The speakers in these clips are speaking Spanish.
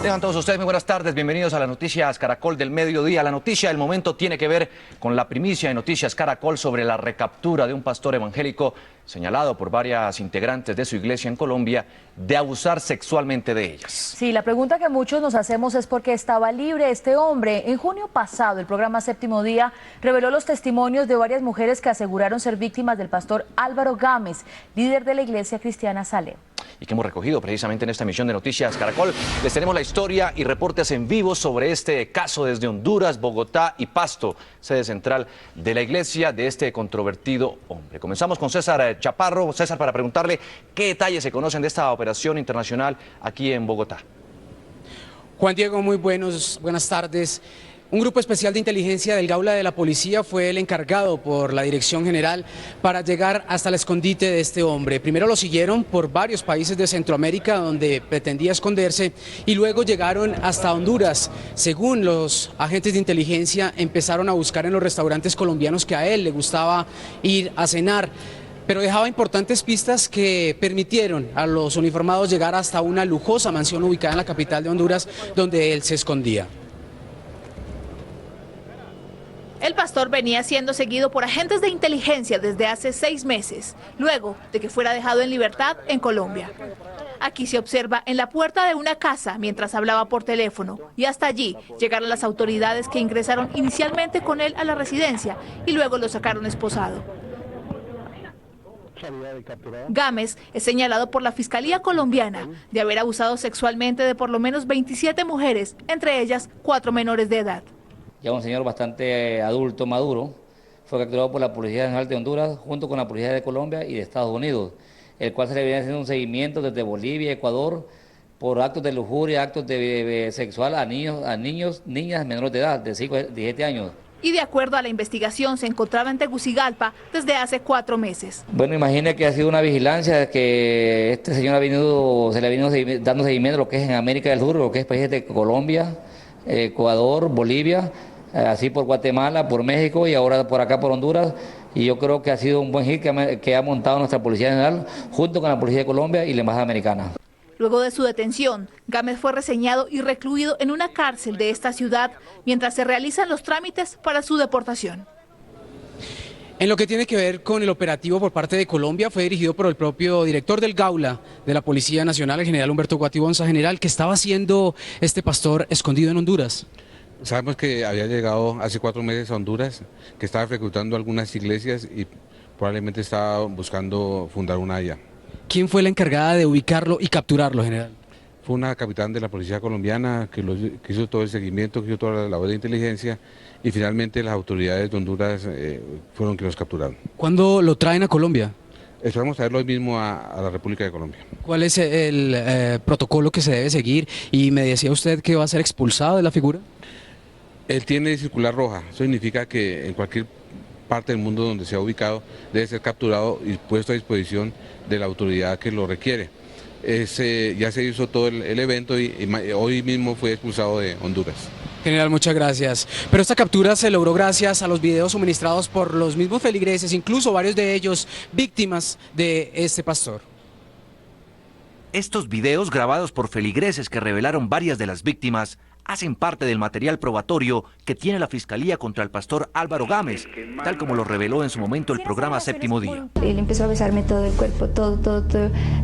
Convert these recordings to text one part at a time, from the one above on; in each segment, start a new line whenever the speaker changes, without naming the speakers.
Tengan todos ustedes muy buenas tardes, bienvenidos a las noticias Caracol del mediodía. La noticia del momento tiene que ver con la primicia de Noticias Caracol sobre la recaptura de un pastor evangélico señalado por varias integrantes de su iglesia en Colombia de abusar sexualmente de ellas.
Sí, la pregunta que muchos nos hacemos es por qué estaba libre este hombre. En junio pasado, el programa Séptimo Día reveló los testimonios de varias mujeres que aseguraron ser víctimas del pastor Álvaro Gámez, líder de la iglesia cristiana Salem.
Y que hemos recogido precisamente en esta emisión de Noticias Caracol. Les tenemos la historia y reportes en vivo sobre este caso desde Honduras, Bogotá y Pasto, sede central de la iglesia de este controvertido hombre. Comenzamos con César Chaparro. César, para preguntarle qué detalles se conocen de esta operación internacional aquí en Bogotá.
Juan Diego, muy buenas tardes. Un grupo especial de inteligencia del Gaula de la Policía fue el encargado por la Dirección General para llegar hasta el escondite de este hombre. Primero lo siguieron por varios países de Centroamérica donde pretendía esconderse y luego llegaron hasta Honduras. Según los agentes de inteligencia, empezaron a buscar en los restaurantes colombianos que a él le gustaba ir a cenar, pero dejaba importantes pistas que permitieron a los uniformados llegar hasta una lujosa mansión ubicada en la capital de Honduras donde él se escondía.
El pastor venía siendo seguido por agentes de inteligencia desde hace 6 meses, luego de que fuera dejado en libertad en Colombia. Aquí se observa en la puerta de una casa mientras hablaba por teléfono y hasta allí llegaron las autoridades que ingresaron inicialmente con él a la residencia y luego lo sacaron esposado. Gámez es señalado por la Fiscalía colombiana de haber abusado sexualmente de por lo menos 27 mujeres, entre ellas 4 menores de edad.
Ya un señor bastante adulto, maduro, fue capturado por la Policía Nacional de Honduras junto con la Policía de Colombia y de Estados Unidos, el cual se le viene haciendo un seguimiento desde Bolivia, Ecuador, por actos de lujuria, actos de sexual a niños, niñas menores de edad, de 5 a 17 años.
Y de acuerdo a la investigación, se encontraba en Tegucigalpa desde hace 4 meses.
Bueno, imagine que ha sido una vigilancia que este señor se le ha venido dando seguimiento a lo que es en América del Sur, lo que es países de Colombia, Ecuador, Bolivia, así por Guatemala, por México y ahora por acá por Honduras. Y yo creo que ha sido un buen hit que ha montado nuestra Policía General junto con la Policía de Colombia y la Embajada Americana.
Luego de su detención, Gámez fue reseñado y recluido en una cárcel de esta ciudad mientras se realizan los trámites para su deportación.
En lo que tiene que ver con el operativo por parte de Colombia, fue dirigido por el propio director del Gaula de la Policía Nacional, el general Humberto Guatibonza. General, ¿qué estaba haciendo este pastor escondido en Honduras?
Sabemos que había llegado hace 4 meses a Honduras, que estaba frecuentando algunas iglesias y probablemente estaba buscando fundar una allá.
¿Quién fue la encargada de ubicarlo y capturarlo, general?
Fue una capitán de la Policía Colombiana que hizo todo el seguimiento, que hizo toda la labor de inteligencia y finalmente las autoridades de Honduras fueron quienes los capturaron.
¿Cuándo lo traen a Colombia?
Esperamos traerlo hoy mismo a la República de Colombia.
¿Cuál es el protocolo que se debe seguir? Y me decía usted que va a ser expulsado de la figura.
Él tiene circular roja, eso significa que en cualquier parte del mundo donde sea ubicado debe ser capturado y puesto a disposición de la autoridad que lo requiere. Ya se hizo todo el evento y hoy mismo fue expulsado de Honduras.
General, muchas gracias. Pero esta captura se logró gracias a los videos suministrados por los mismos feligreses, incluso varios de ellos víctimas de este pastor.
Estos videos grabados por feligreses que revelaron varias de las víctimas hacen parte del material probatorio que tiene la Fiscalía contra el pastor Álvaro Gámez, tal como lo reveló en su momento el programa Séptimo Día.
Él empezó a besarme todo el cuerpo, todo.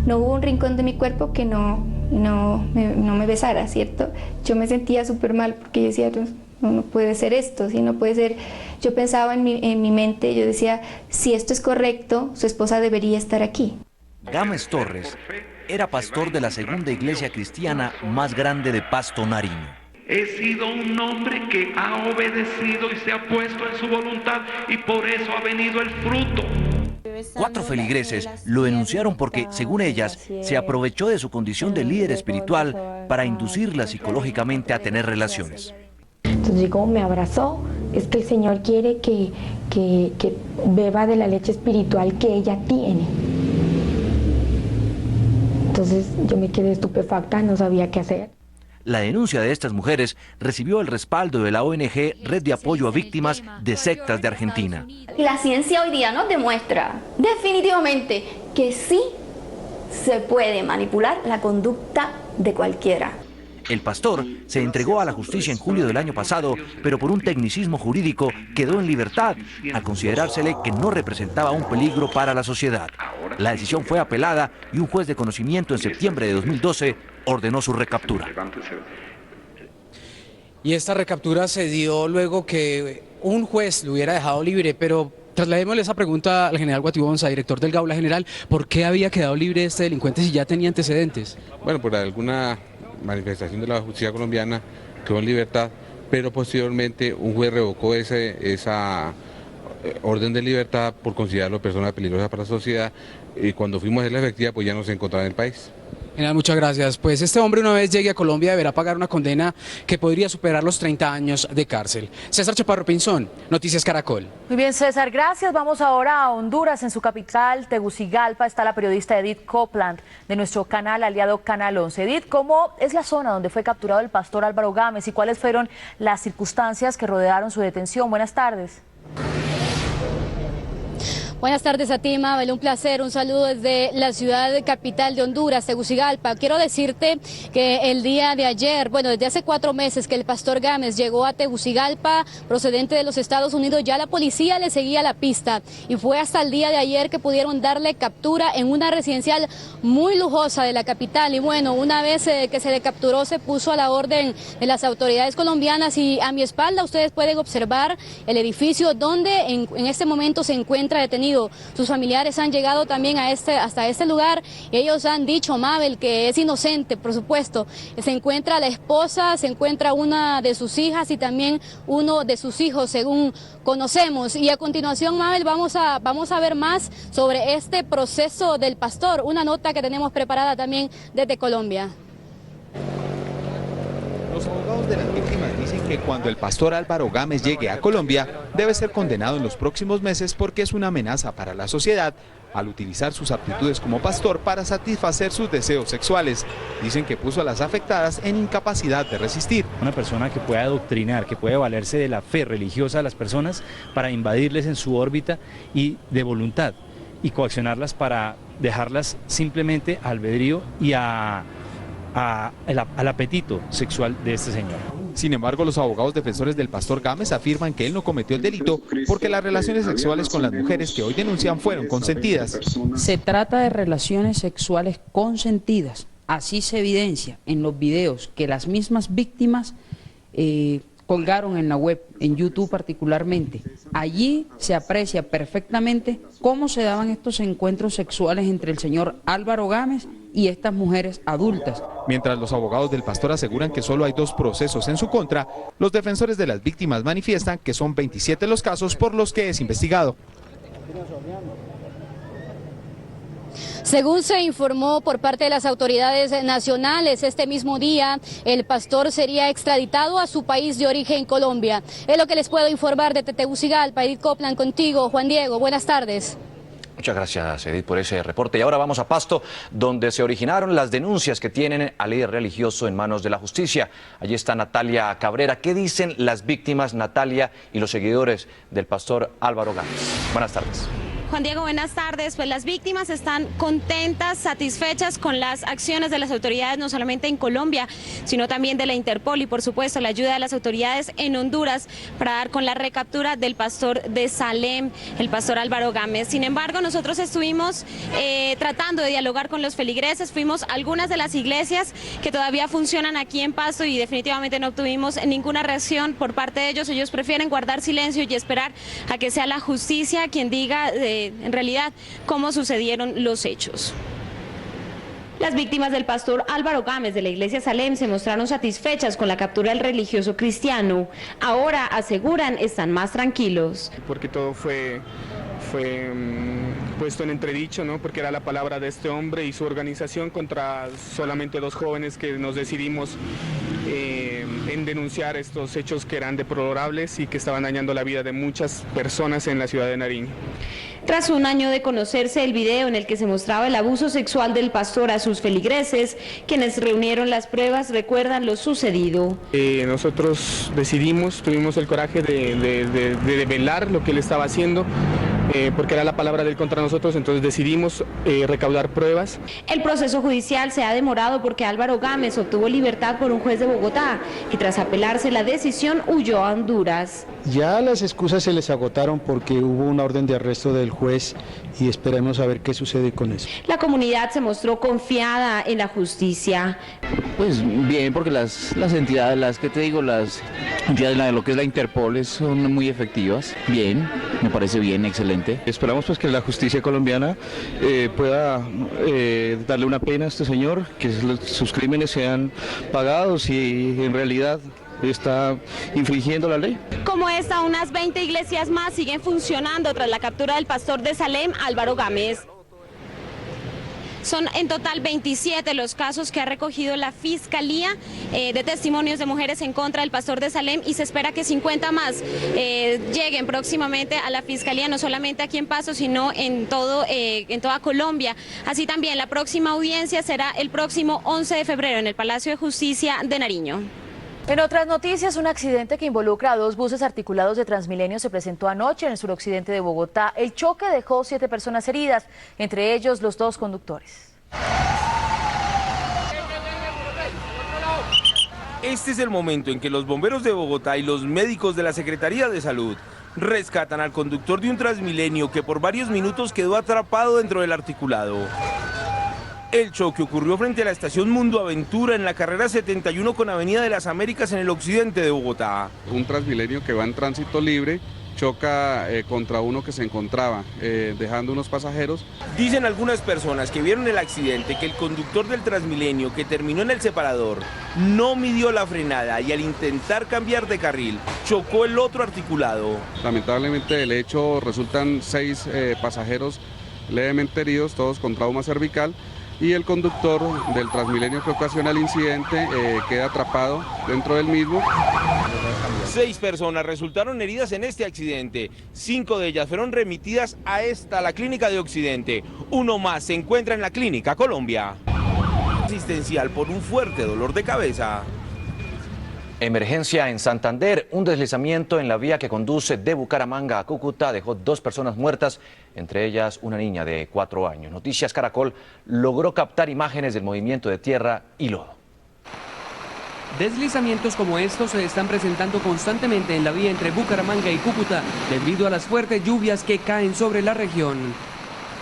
No hubo un rincón de mi cuerpo que no me besara, ¿cierto? Yo me sentía súper mal porque yo decía, no puede ser esto, ¿sí? No puede ser. Yo pensaba en mi mente, yo decía, si esto es correcto, su esposa debería estar aquí.
Gámez Torres era pastor de la segunda iglesia cristiana más grande de Pasto, Nariño.
He sido un hombre que ha obedecido y se ha puesto en su voluntad y por eso ha venido el fruto.
4 feligreses lo denunciaron porque, según ellas, se aprovechó de su condición de líder espiritual para inducirla psicológicamente a tener relaciones.
Entonces llegó, me abrazó, es que el Señor quiere que beba de la leche espiritual que ella tiene. Entonces yo me quedé estupefacta, no sabía qué hacer.
La denuncia de estas mujeres recibió el respaldo de la ONG Red de Apoyo a Víctimas de Sectas de Argentina.
La ciencia hoy día nos demuestra definitivamente que sí se puede manipular la conducta de cualquiera.
El pastor se entregó a la justicia en julio del año pasado, pero por un tecnicismo jurídico quedó en libertad, al considerársele que no representaba un peligro para la sociedad. La decisión fue apelada y un juez de conocimiento en septiembre de 2012 ordenó su recaptura.
Y esta recaptura se dio luego que un juez lo hubiera dejado libre, pero trasladémosle esa pregunta al general Guatibonza, director del Gaula. General, ¿por qué había quedado libre este delincuente si ya tenía antecedentes?
Bueno, por alguna manifestación de la justicia colombiana quedó en libertad, pero posteriormente un juez revocó esa orden de libertad por considerarlo persona peligrosa para la sociedad, y cuando fuimos a hacer la efectiva pues ya no se encontraba en el país.
General, muchas gracias. Pues este hombre, una vez llegue a Colombia, deberá pagar una condena que podría superar los 30 años de cárcel. César Chaparro Pinzón, Noticias Caracol.
Muy bien, César, gracias. Vamos ahora a Honduras. En su capital, Tegucigalpa, está la periodista Edith Copeland, de nuestro canal aliado Canal 11. Edith, ¿cómo es la zona donde fue capturado el pastor Álvaro Gámez y cuáles fueron las circunstancias que rodearon su detención? Buenas tardes.
Buenas tardes a ti, Mabel, un placer, un saludo desde la ciudad capital de Honduras, Tegucigalpa. Quiero decirte que el día de ayer, bueno, desde hace 4 meses que el pastor Gámez llegó a Tegucigalpa, procedente de los Estados Unidos, ya la policía le seguía la pista y fue hasta el día de ayer que pudieron darle captura en una residencial muy lujosa de la capital. Y bueno, una vez que se le capturó, se puso a la orden de las autoridades colombianas y a mi espalda ustedes pueden observar el edificio donde en este momento se encuentra detenido. Sus familiares han llegado también hasta este lugar y ellos han dicho, Mabel, que es inocente, por supuesto. Se encuentra la esposa, se encuentra una de sus hijas y también uno de sus hijos, según conocemos. Y a continuación, Mabel, vamos a ver más sobre este proceso del pastor, una nota que tenemos preparada también desde Colombia.
Los abogados de las víctimas dicen que cuando el pastor Álvaro Gámez llegue a Colombia, debe ser condenado en los próximos meses porque es una amenaza para la sociedad al utilizar sus aptitudes como pastor para satisfacer sus deseos sexuales. Dicen que puso a las afectadas en incapacidad de resistir.
Una persona que puede adoctrinar, que puede valerse de la fe religiosa de las personas para invadirles en su órbita y de voluntad y coaccionarlas para dejarlas simplemente al albedrío y al apetito sexual de este señor.
Sin embargo, los abogados defensores del pastor Gámez afirman que él no cometió el delito porque las relaciones sexuales con las mujeres que hoy denuncian fueron consentidas.
Se trata de relaciones sexuales consentidas. Así se evidencia en los videos que las mismas víctimas colgaron en la web, en YouTube particularmente. Allí se aprecia perfectamente cómo se daban estos encuentros sexuales entre el señor Álvaro Gámez y estas mujeres adultas.
Mientras los abogados del pastor aseguran que solo hay 2 procesos en su contra, los defensores de las víctimas manifiestan que son 27 los casos por los que es investigado.
Según se informó por parte de las autoridades nacionales, este mismo día el pastor sería extraditado a su país de origen, Colombia. Es lo que les puedo informar de Tegucigalpa. Edith Copeland contigo. Juan Diego, buenas tardes.
Muchas gracias, Edith, por ese reporte. Y ahora vamos a Pasto, donde se originaron las denuncias que tienen al líder religioso en manos de la justicia. Allí está Natalia Cabrera. ¿Qué dicen las víctimas, Natalia, y los seguidores del pastor Álvaro Gámez? Buenas tardes.
Juan Diego, buenas tardes. Pues las víctimas están contentas, satisfechas con las acciones de las autoridades, no solamente en Colombia, sino también de la Interpol y, por supuesto, la ayuda de las autoridades en Honduras para dar con la recaptura del pastor de Salem, el pastor Álvaro Gámez. Sin embargo, nosotros estuvimos tratando de dialogar con los feligreses, fuimos a algunas de las iglesias que todavía funcionan aquí en Pasto y definitivamente no obtuvimos ninguna reacción por parte de ellos. Ellos prefieren guardar silencio y esperar a que sea la justicia quien diga en realidad cómo sucedieron los hechos. Las víctimas del pastor Álvaro Gámez de la iglesia Salem se mostraron satisfechas con la captura del religioso cristiano. Ahora, aseguran, están más tranquilos.
Porque todo fue puesto en entredicho, ¿no? Porque era la palabra de este hombre y su organización contra solamente 2 jóvenes que nos decidimos en denunciar estos hechos que eran deplorables y que estaban dañando la vida de muchas personas en la ciudad de Nariño.
Tras un año de conocerse el video en el que se mostraba el abuso sexual del pastor a sus feligreses, quienes reunieron las pruebas recuerdan lo sucedido.
Nosotros tuvimos el coraje de develar lo que él estaba haciendo porque era la palabra de él contra nosotros, entonces decidimos recaudar pruebas.
El proceso judicial se ha demorado porque Álvaro Gámez obtuvo libertad por un juez de Bogotá y tras apelarse la decisión huyó a Honduras.
Ya las excusas se les agotaron porque hubo una orden de arresto del juez y esperemos a ver qué sucede con eso.
La comunidad se mostró confiada en la justicia.
Pues bien, porque las entidades, las que te digo, las entidades de lo que es la Interpol son muy efectivas. Bien, me parece bien, excelente.
Esperamos pues que la justicia colombiana pueda darle una pena a este señor, que sus crímenes sean pagados y en realidad está infringiendo la ley.
Como esta, unas 20 iglesias más siguen funcionando tras la captura del pastor de Salem, Álvaro Gámez. Son en total 27 los casos que ha recogido la Fiscalía de testimonios de mujeres en contra del pastor de Salem y se espera que 50 más lleguen próximamente a la Fiscalía, no solamente aquí en Pasto, sino en toda Colombia. Así también la próxima audiencia será el próximo 11 de febrero en el Palacio de Justicia de Nariño.
En otras noticias, un accidente que involucra a 2 buses articulados de Transmilenio se presentó anoche en el suroccidente de Bogotá. El choque dejó 7 personas heridas, entre ellos los 2 conductores.
Este es el momento en que los bomberos de Bogotá y los médicos de la Secretaría de Salud rescatan al conductor de un Transmilenio que por varios minutos quedó atrapado dentro del articulado. El choque ocurrió frente a la estación Mundo Aventura en la carrera 71 con Avenida de las Américas en el occidente de Bogotá.
Un Transmilenio que va en tránsito libre choca contra uno que se encontraba, dejando unos pasajeros.
Dicen algunas personas que vieron el accidente que el conductor del Transmilenio que terminó en el separador no midió la frenada y al intentar cambiar de carril chocó el otro articulado.
Lamentablemente del hecho resultan 6 pasajeros levemente heridos, todos con trauma cervical. Y el conductor del Transmilenio que ocasiona el incidente queda atrapado dentro del mismo.
6 personas resultaron heridas en este accidente, 5 de ellas fueron remitidas a la clínica de Occidente. 1 más se encuentra en la clínica Colombia. Asistencial por un fuerte dolor de cabeza.
Emergencia en Santander. Un deslizamiento en la vía que conduce de Bucaramanga a Cúcuta dejó 2 personas muertas, entre ellas una niña de 4 años. Noticias Caracol logró captar imágenes del movimiento de tierra y lodo.
Deslizamientos como estos se están presentando constantemente en la vía entre Bucaramanga y Cúcuta debido a las fuertes lluvias que caen sobre la región.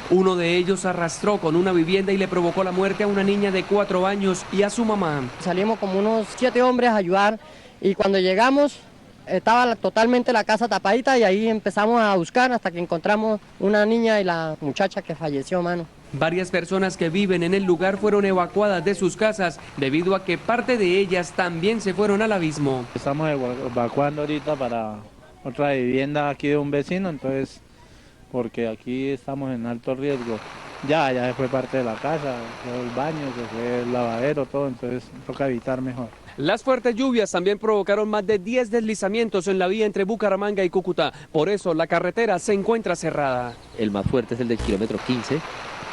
Uno de ellos arrastró con una vivienda y le provocó la muerte a una niña de 4 años y a su mamá.
Salimos como unos 7 hombres a ayudar y cuando llegamos estaba totalmente la casa tapadita y ahí empezamos a buscar hasta que encontramos una niña y la muchacha que falleció, mano.
Varias personas que viven en el lugar fueron evacuadas de sus casas debido a que parte de ellas también se fueron al abismo.
Estamos evacuando ahorita para otra vivienda aquí de un vecino, entonces porque aquí estamos en alto riesgo. Ya se fue parte de la casa, se fue el baño, se fue el lavadero, todo, entonces toca evitar mejor.
Las fuertes lluvias también provocaron más de 10 deslizamientos en la vía entre Bucaramanga y Cúcuta. Por eso la carretera se encuentra cerrada.
El más fuerte es el del kilómetro 15,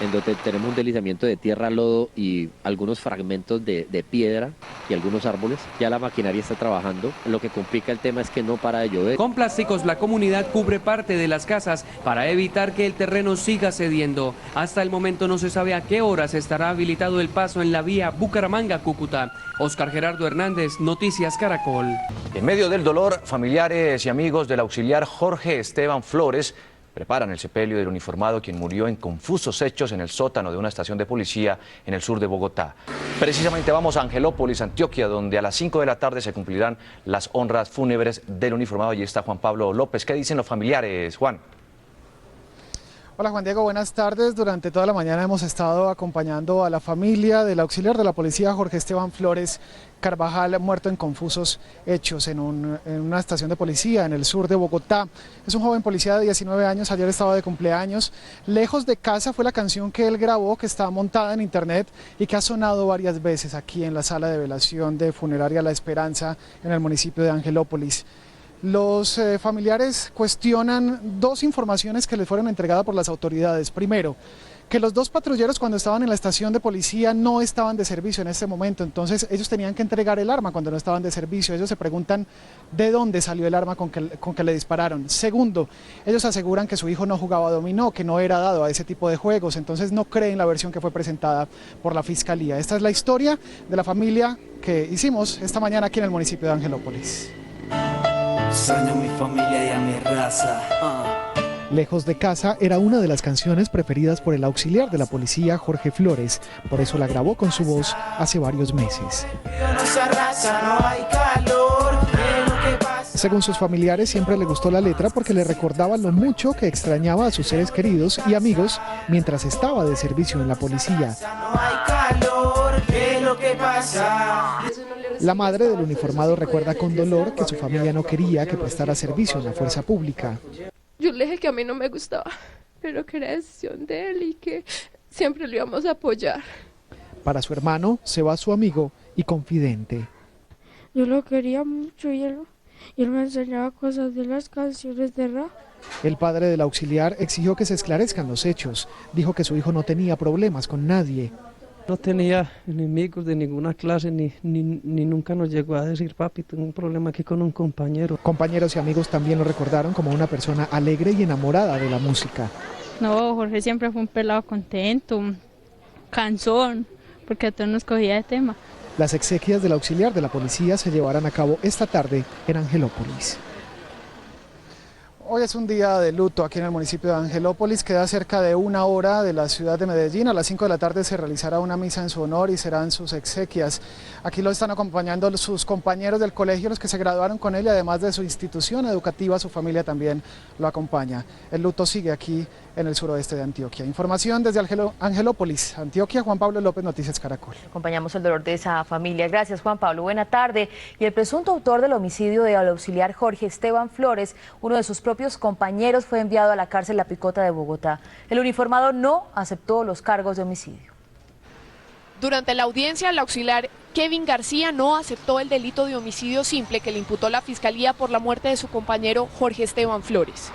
en donde tenemos un deslizamiento de tierra, lodo y algunos fragmentos de piedra y algunos árboles. Ya la maquinaria está trabajando. Lo que complica el tema es que no para de llover.
Con plásticos la comunidad cubre parte de las casas para evitar que el terreno siga cediendo. Hasta el momento no se sabe a qué horas estará habilitado el paso en la vía Bucaramanga-Cúcuta. Oscar Gerardo Hernández, Noticias Caracol.
En medio del dolor, familiares y amigos del auxiliar Jorge Esteban Flores preparan el sepelio del uniformado quien murió en confusos hechos en el sótano de una estación de policía en el sur de Bogotá. Precisamente vamos a Angelópolis, Antioquia, donde a las 5 de la tarde se cumplirán las honras fúnebres del uniformado. Allí está Juan Pablo López. ¿Qué dicen los familiares, Juan?
Hola Juan Diego, buenas tardes. Durante toda la mañana hemos estado acompañando a la familia del auxiliar de la policía Jorge Esteban Flores Carvajal, muerto en confusos hechos en una estación de policía en el sur de Bogotá. Es un joven policía de 19 años, ayer estaba de cumpleaños. Lejos de casa fue la canción que él grabó, que está montada en internet y que ha sonado varias veces aquí en la sala de velación de Funeraria La Esperanza en el municipio de Angelópolis. Los familiares cuestionan 2 informaciones que les fueron entregadas por las autoridades. Primero, que los dos patrulleros cuando estaban en la estación de policía no estaban de servicio en este momento, entonces ellos tenían que entregar el arma cuando no estaban de servicio. Ellos se preguntan de dónde salió el arma con que le dispararon. Segundo, ellos aseguran que su hijo no jugaba dominó, que no era dado a ese tipo de juegos, entonces no creen la versión que fue presentada por la Fiscalía. Esta es la historia de la familia que hicimos esta mañana aquí en el municipio de Angelópolis.
Extraño a mi familia y a mi raza.
Lejos de casa era una de las canciones preferidas por el auxiliar de la policía, Jorge Flores. Por eso la grabó con su voz hace varios meses. Según sus familiares, siempre le gustó la letra porque le recordaba lo mucho que extrañaba a sus seres queridos y amigos mientras estaba de servicio en la policía. La madre del uniformado recuerda con dolor que su familia no quería que prestara servicio en la fuerza pública.
Yo le dije que a mí no me gustaba, pero que era decisión de él y que siempre lo íbamos a apoyar.
Para su hermano se va su amigo y confidente.
Yo lo quería mucho y él me enseñaba cosas de las canciones de rap.
El padre del auxiliar exigió que se esclarezcan los hechos. Dijo que su hijo no tenía problemas con nadie.
No tenía enemigos de ninguna clase, ni nunca nos llegó a decir, papi, tengo un problema aquí con un compañero.
Compañeros y amigos también lo recordaron como una persona alegre y enamorada de la música.
No, Jorge siempre fue un pelado contento, cansón, porque a todos nos cogía de tema.
Las exequias del auxiliar de la policía se llevarán a cabo esta tarde en Angelópolis. Hoy es un día de luto aquí en el municipio de Angelópolis, queda cerca de 1 hora de la ciudad de Medellín. A las 5 de la tarde se realizará una misa en su honor y serán sus exequias. Aquí lo están acompañando sus compañeros del colegio, los que se graduaron con él, y además de su institución educativa, su familia también lo acompaña. El luto sigue aquí en el suroeste de Antioquia. Información desde Angelópolis, Antioquia, Juan Pablo López, Noticias Caracol.
Acompañamos el dolor de esa familia. Gracias, Juan Pablo. Buena tarde. Y el presunto autor del homicidio del auxiliar Jorge Esteban Flores, uno de sus propios compañeros, fue enviado a la cárcel La Picota de Bogotá. El uniformado no aceptó los cargos de homicidio.
Durante la audiencia, el auxiliar Kevin García no aceptó el delito de homicidio simple que le imputó la Fiscalía por la muerte de su compañero Jorge Esteban Flores.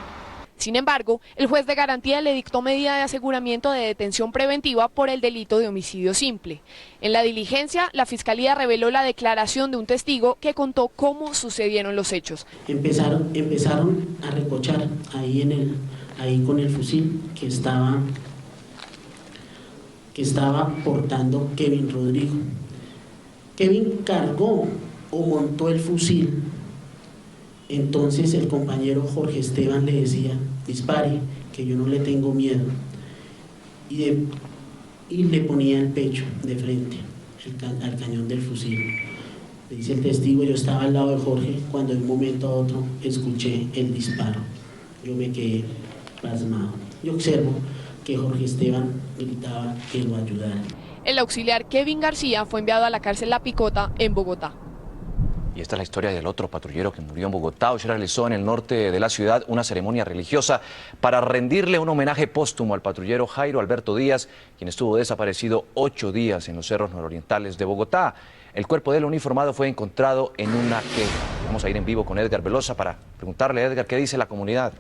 Sin embargo, el juez de garantía le dictó medida de aseguramiento de detención preventiva por el delito de homicidio simple. En la diligencia, la Fiscalía reveló la declaración de un testigo que contó cómo sucedieron los hechos.
Empezaron a recochar ahí con el fusil que estaba portando Kevin Rodrigo. Kevin cargó o montó el fusil. Entonces el compañero Jorge Esteban le decía, dispare, que yo no le tengo miedo, y le ponía el pecho de frente al cañón del fusil. Le dice el testigo, yo estaba al lado de Jorge cuando de un momento a otro escuché el disparo. Yo me quedé pasmado. Yo observo que Jorge Esteban gritaba que lo ayudara.
El auxiliar Kevin García fue enviado a la cárcel La Picota en Bogotá.
Y esta es la historia del otro patrullero que murió en Bogotá. Hoy se realizó en el norte de la ciudad una ceremonia religiosa para rendirle un homenaje póstumo al patrullero Jairo Alberto Díaz, quien estuvo desaparecido 8 días en los cerros nororientales de Bogotá. El cuerpo del uniformado fue encontrado en una queja. Vamos a ir en vivo con Edgar Velosa para preguntarle, Edgar, ¿qué dice la comunidad?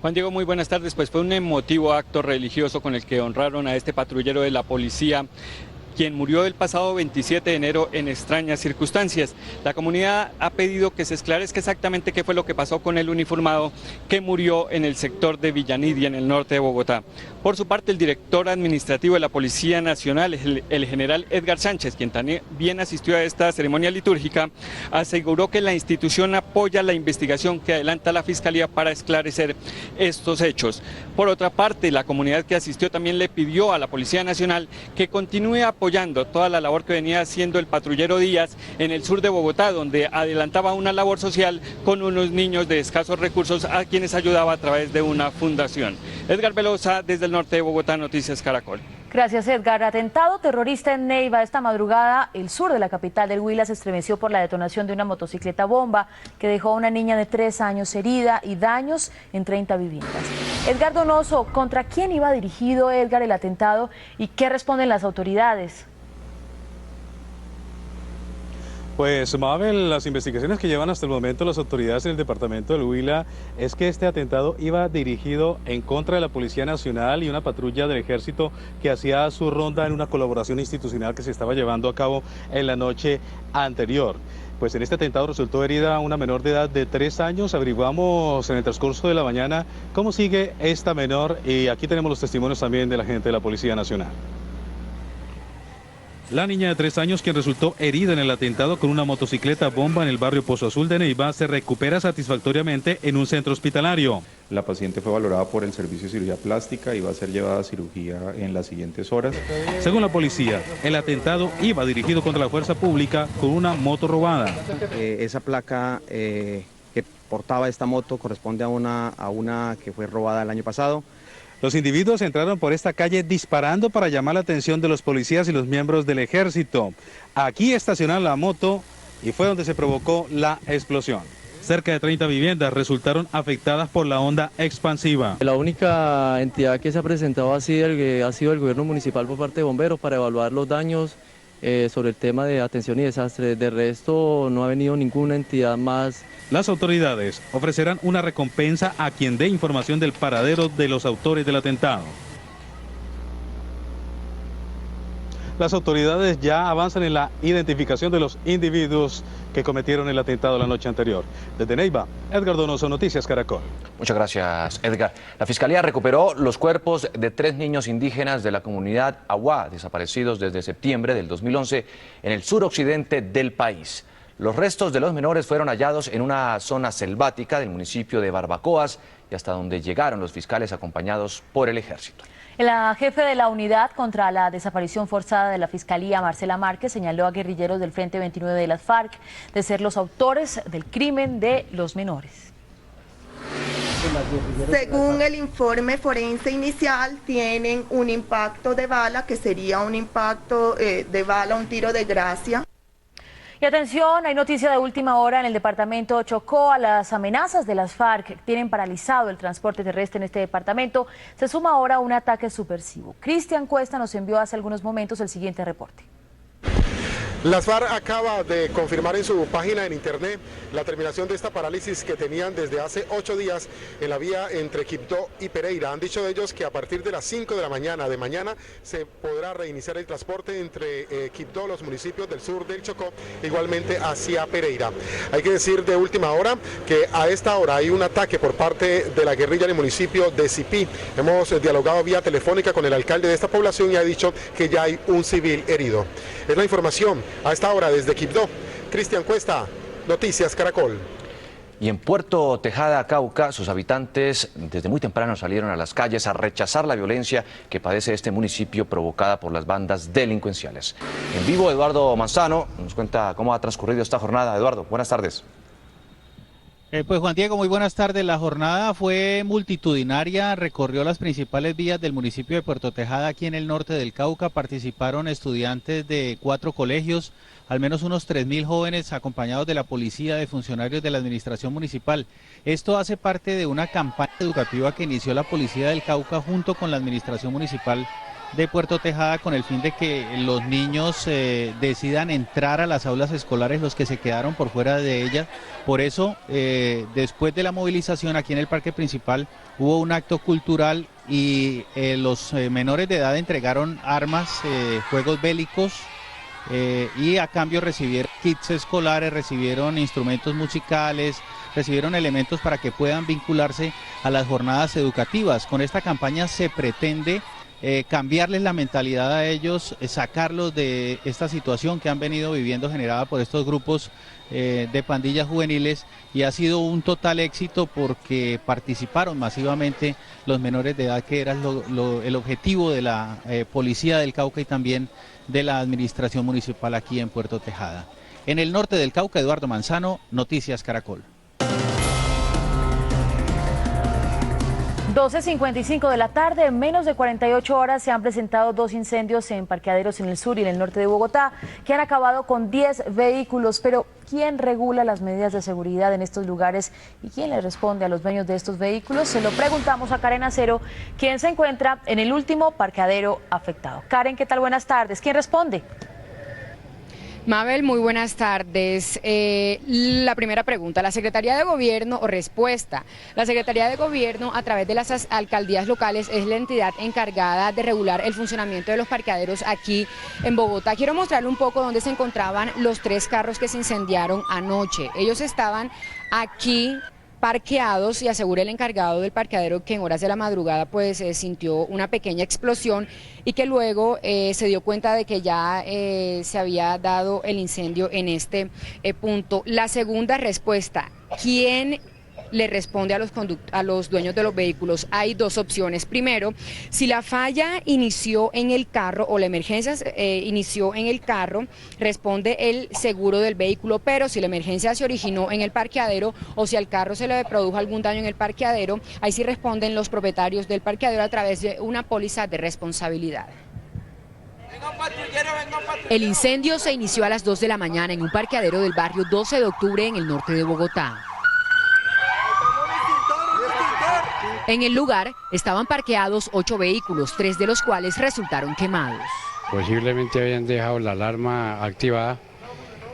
Juan Diego, muy buenas tardes. Pues fue un emotivo acto religioso con el que honraron a este patrullero de la policía, quien murió el pasado 27 de enero en extrañas circunstancias. La comunidad ha pedido que se esclarezca exactamente qué fue lo que pasó con el uniformado que murió en el sector de Villanidia, en el norte de Bogotá. Por su parte, el director administrativo de la Policía Nacional, el general Edgar Sánchez, quien también asistió a esta ceremonia litúrgica, aseguró que la institución apoya la investigación que adelanta la Fiscalía para esclarecer estos hechos. Por otra parte, la comunidad que asistió también le pidió a la Policía Nacional que continúe apoyando toda la labor que venía haciendo el patrullero Díaz en el sur de Bogotá, donde adelantaba una labor social con unos niños de escasos recursos a quienes ayudaba a través de una fundación. Edgar Velosa, desde el norte de Bogotá, Noticias Caracol.
Gracias, Edgar. Atentado terrorista en Neiva. Esta madrugada, el sur de la capital del Huila se estremeció por la detonación de una motocicleta bomba que dejó a una niña de 3 años herida y daños en 30 viviendas. Edgar Donoso, ¿contra quién iba dirigido, Edgar, el atentado y qué responden las autoridades?
Pues Mabel, las investigaciones que llevan hasta el momento las autoridades en el departamento del Huila es que este atentado iba dirigido en contra de la Policía Nacional y una patrulla del Ejército que hacía su ronda en una colaboración institucional que se estaba llevando a cabo en la noche anterior. Pues en este atentado resultó herida una menor de edad de 3 años. Averiguamos en el transcurso de la mañana cómo sigue esta menor y aquí tenemos los testimonios también de la gente de la Policía Nacional. La niña de 3 años, quien resultó herida en el atentado con una motocicleta bomba en el barrio Pozo Azul de Neiva, se recupera satisfactoriamente en un centro hospitalario.
La paciente fue valorada por el servicio de cirugía plástica y va a ser llevada a cirugía en las siguientes horas.
Según la policía, el atentado iba dirigido contra la fuerza pública con una moto robada.
Esa placa que portaba esta moto corresponde a una que fue robada el año pasado.
Los individuos entraron por esta calle disparando para llamar la atención de los policías y los miembros del ejército. Aquí estacionaron la moto y fue donde se provocó la explosión. Cerca de 30 viviendas resultaron afectadas por la onda expansiva.
La única entidad que se ha presentado ha sido el gobierno municipal por parte de bomberos para evaluar los daños sobre el tema de atención y desastre. De resto no ha venido ninguna entidad más.
Las autoridades ofrecerán una recompensa a quien dé información del paradero de los autores del atentado. Las autoridades ya avanzan en la identificación de los individuos que cometieron el atentado la noche anterior. Desde Neiva, Edgar Donoso, Noticias Caracol.
Muchas gracias, Edgar. La Fiscalía recuperó los cuerpos de 3 niños indígenas de la comunidad Aguá, desaparecidos desde septiembre del 2011 en el suroccidente del país. Los restos de los menores fueron hallados en una zona selvática del municipio de Barbacoas y hasta donde llegaron los fiscales acompañados por el ejército.
La jefe de la unidad contra la desaparición forzada de la Fiscalía, Marcela Márquez, señaló a guerrilleros del Frente 29 de las FARC de ser los autores del crimen de los menores.
Según el informe forense inicial, tienen un impacto de bala, que sería un impacto de bala, un tiro de gracia.
Y atención, hay noticia de última hora en el departamento Chocó. A las amenazas de las FARC que tienen paralizado el transporte terrestre en este departamento, se suma ahora un ataque subversivo. Cristian Cuesta nos envió hace algunos momentos el siguiente reporte.
Las FARC acaba de confirmar en su página en internet la terminación de esta parálisis que tenían desde hace 8 días en la vía entre Quibdó y Pereira. Han dicho ellos que a partir de las 5 de la mañana se podrá reiniciar el transporte entre Quibdó, los municipios del sur del Chocó, igualmente hacia Pereira. Hay que decir de última hora que a esta hora hay un ataque por parte de la guerrilla en el municipio de Sipí. Hemos dialogado vía telefónica con el alcalde de esta población y ha dicho que ya hay un civil herido. Es la información a esta hora desde Quibdó. Cristian Cuesta, Noticias Caracol.
Y en Puerto Tejada, Cauca, sus habitantes desde muy temprano salieron a las calles a rechazar la violencia que padece este municipio provocada por las bandas delincuenciales. En vivo, Eduardo Manzano nos cuenta cómo ha transcurrido esta jornada. Eduardo, buenas tardes.
Pues Juan Diego, muy buenas tardes. La jornada fue multitudinaria, recorrió las principales vías del municipio de Puerto Tejada, aquí en el norte del Cauca. Participaron estudiantes de 4 colegios, al menos unos 3.000 jóvenes acompañados de la policía, de funcionarios de la administración municipal. Esto hace parte de una campaña educativa que inició la policía del Cauca junto con la administración municipal de Puerto Tejada, con el fin de que los niños decidan entrar a las aulas escolares, los que se quedaron por fuera de ellas. Por eso, después de la movilización aquí en el parque principal, hubo un acto cultural y los menores de edad entregaron armas, juegos bélicos, y a cambio recibieron kits escolares, recibieron instrumentos musicales, recibieron elementos para que puedan vincularse a las jornadas educativas. Con esta campaña se pretende cambiarles la mentalidad a ellos, sacarlos de esta situación que han venido viviendo generada por estos grupos de pandillas juveniles, y ha sido un total éxito porque participaron masivamente los menores de edad, que era el objetivo de la policía del Cauca y también de la administración municipal aquí en Puerto Tejada. En el norte del Cauca, Eduardo Manzano, Noticias Caracol.
12:55 de la tarde, en menos de 48 horas se han presentado 2 incendios en parqueaderos en el sur y en el norte de Bogotá que han acabado con 10 vehículos. Pero ¿quién regula las medidas de seguridad en estos lugares y quién le responde a los dueños de estos vehículos? Se lo preguntamos a Karen Acero, quien se encuentra en el último parqueadero afectado. Karen, ¿qué tal? Buenas tardes. ¿Quién responde?
Mabel, muy buenas tardes. La primera pregunta, la Secretaría de Gobierno, o respuesta, la Secretaría de Gobierno a través de las alcaldías locales es la entidad encargada de regular el funcionamiento de los parqueaderos aquí en Bogotá. Quiero mostrarle un poco dónde se encontraban los 3 carros que se incendiaron anoche. Ellos estaban aquí parqueados y asegura el encargado del parqueadero que en horas de la madrugada pues sintió una pequeña explosión y que luego se dio cuenta de que ya se había dado el incendio en este punto. La segunda respuesta, ¿quién le responde a los dueños de los vehículos? Hay 2 opciones. Primero, si la falla inició en el carro o la emergencia inició en el carro, responde el seguro del vehículo, pero si la emergencia se originó en el parqueadero o si al carro se le produjo algún daño en el parqueadero, ahí sí responden los propietarios del parqueadero a través de una póliza de responsabilidad. El incendio se inició a las 2 de la mañana en un parqueadero del barrio 12 de octubre en el norte de Bogotá. En el lugar estaban parqueados 8 vehículos, 3 de los cuales resultaron quemados.
Posiblemente habían dejado la alarma activada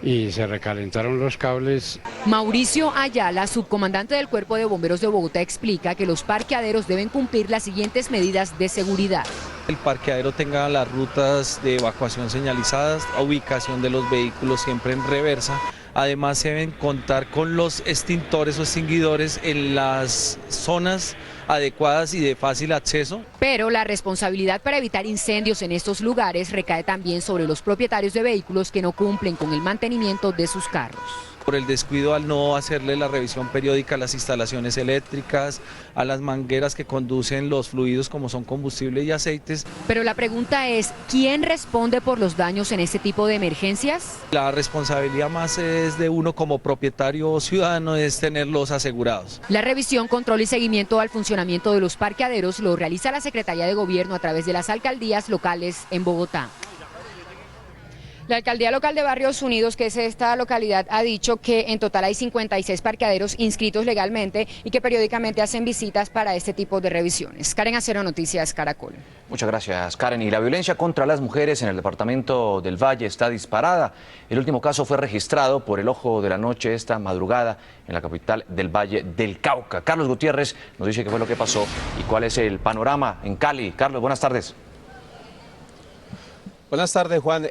y se recalentaron los cables.
Mauricio Ayala, subcomandante del Cuerpo de Bomberos de Bogotá, explica que los parqueaderos deben cumplir las siguientes medidas de seguridad.
El parqueadero tenga las rutas de evacuación señalizadas, ubicación de los vehículos siempre en reversa. Además se deben contar con los extintores o extinguidores en las zonas adecuadas y de fácil acceso.
Pero la responsabilidad para evitar incendios en estos lugares recae también sobre los propietarios de vehículos que no cumplen con el mantenimiento de sus carros.
Por el descuido al no hacerle la revisión periódica a las instalaciones eléctricas, a las mangueras que conducen los fluidos como son combustible y aceites.
Pero la pregunta es, ¿quién responde por los daños en este tipo de emergencias?
La responsabilidad más es de uno como propietario o ciudadano, es tenerlos asegurados.
La revisión, control y seguimiento al funcionamiento de los parqueaderos lo realiza la Secretaría de Gobierno a través de las alcaldías locales en Bogotá. La Alcaldía Local de Barrios Unidos, que es esta localidad, ha dicho que en total hay 56 parqueaderos inscritos legalmente y que periódicamente hacen visitas para este tipo de revisiones. Karen Acero, Noticias Caracol.
Muchas gracias, Karen. Y la violencia contra las mujeres en el departamento del Valle está disparada. El último caso fue registrado por el Ojo de la Noche esta madrugada en la capital del Valle del Cauca. Carlos Gutiérrez nos dice qué fue lo que pasó y cuál es el panorama en Cali. Carlos, buenas tardes.
Buenas tardes, Juan.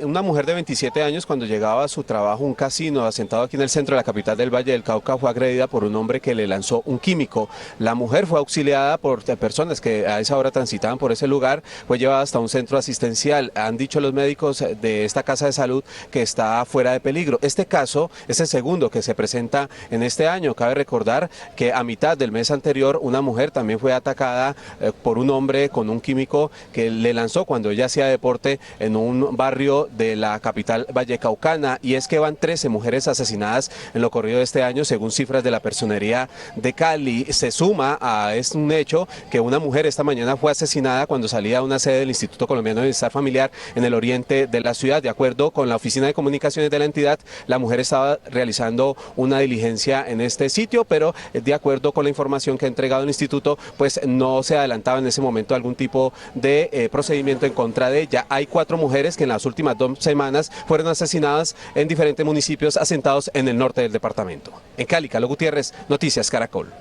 Una mujer de 27 años, cuando llegaba a su trabajo, un casino asentado aquí en el centro de la capital del Valle del Cauca, fue agredida por un hombre que le lanzó un químico. La mujer fue auxiliada por personas que a esa hora transitaban por ese lugar, fue llevada hasta un centro asistencial. Han dicho los médicos de esta casa de salud que está fuera de peligro. Este caso es el segundo que se presenta en este año. Cabe recordar que a mitad del mes anterior una mujer también fue atacada por un hombre con un químico que le lanzó cuando ella hacía deporte en un barrio de la capital vallecaucana, y es que van 13 mujeres asesinadas en lo corrido de este año según cifras de la Personería de Cali. Se suma a un hecho que una mujer esta mañana fue asesinada cuando salía a una sede del Instituto Colombiano de Bienestar Familiar en el oriente de la ciudad. De acuerdo con la Oficina de Comunicaciones de la entidad, la mujer estaba realizando una diligencia en este sitio, pero de acuerdo con la información que ha entregado el instituto, pues no se adelantaba en ese momento algún tipo de procedimiento en contra de ella. Hay 4 mujeres que en las últimas 2 semanas fueron asesinadas en diferentes municipios asentados en el norte del departamento. En Cali, Carlos Gutiérrez, Noticias Caracol.